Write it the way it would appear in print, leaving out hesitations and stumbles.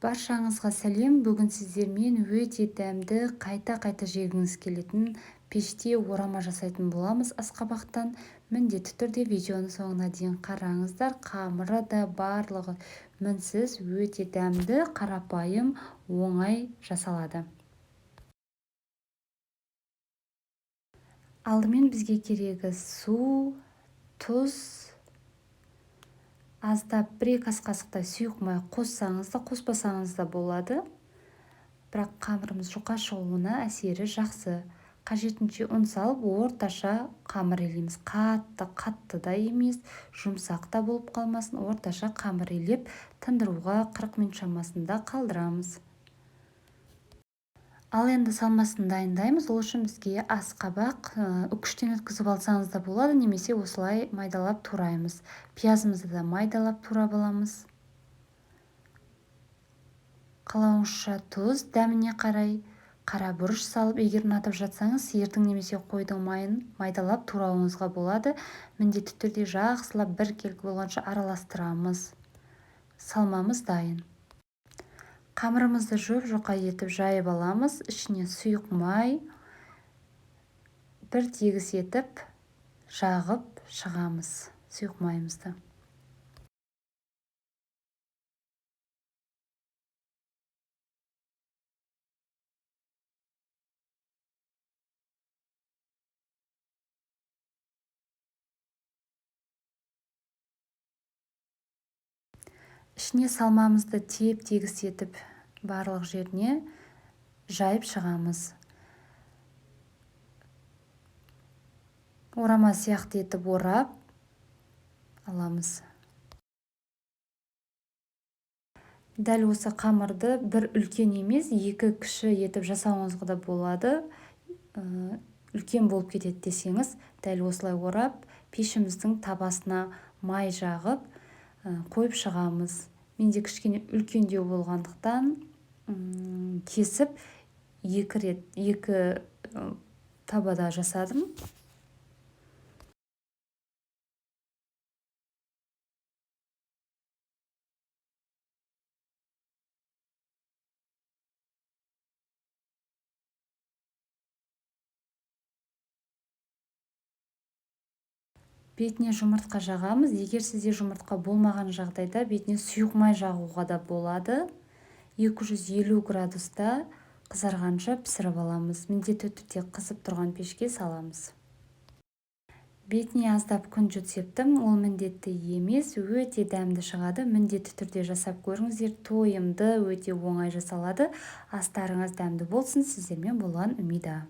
Баршаңызға сәлем. Бүгін сіздермен өте дәмді қайта жегіңіз келетін пеште орама жасайтын боламыз асқабақтан. Міндетті түрде видеоны соңына дейін қараңыздар. Қамыры да барлығы мінсіз, өте дәмді, қарапайым, оңай жасалады. Алдымен бізге керегі су, тұз, аздап 1-2 ас қасықтай сұйық май қоссаңыз да, қоспасаңыз да болады. Бірақ қамырымыз жұқа шығуына әсері жақсы. Қажетінше ұн салып, орташа қамыр илейміз. Қатты да емес, жұмсақ та болып қалмасын. Орташа қамыр илеп, тындыруға 40 минут шамасында қалдырамыз. Ал енді салмасын дайындаймыз. Ол үшін бізге асқабақ үкіштен өткізіп алсаңыз да болады, немесе осылай майдалап тураймыз. Пиязымызды да майдалап турап аламыз. Қалауыңызша тұз, дәміне қарай, қара бұрыш салып, егер ұнатып жатсаңыз, сиырдың немесе қойдың майын майдалап турауыңызға болады. Міндетті түрде жақсылап біркелкі болғанша араластырамыз. Салмамыз дайын. Қамырымызды жұқа етіп жайып аламыз. Ішіне сұйық май бір тегіс етіп жағып шығамыз сұйық майымызды. Ішіне салмамызды тегіс етіп барлық жеріне жайып шығамыз. Орама сияқты етіп орап аламыз. Дәл осы қамырды бір үлкен емес, 2 кіші етіп жасауыңызға да болады. Үлкен болып кетеді десеңіз, дәл осылай орап, пешіміздің табасына май жағып, қойып шығамыз. Менде кішкене үлкендеу болғандықтан кесіп 2 табада жасадым. Бетіне жұмыртқа жағамыз. Егер сізде жұмыртқа болмаған жағдайда бетіне сұйық май жағуға да болады. 250 градуста қызарғанша пісіріп аламыз. Міндетті түрде қызып тұрған пешке саламыз. Бетіне аздап күнжіт септім. Ол міндетті емес, өте дәмді шығады. Міндетті түрде жасап көріңіздер. Тойымды өте оңай жасалады. Астарыңыз дәмді болсын. Сіздермен болған Умида.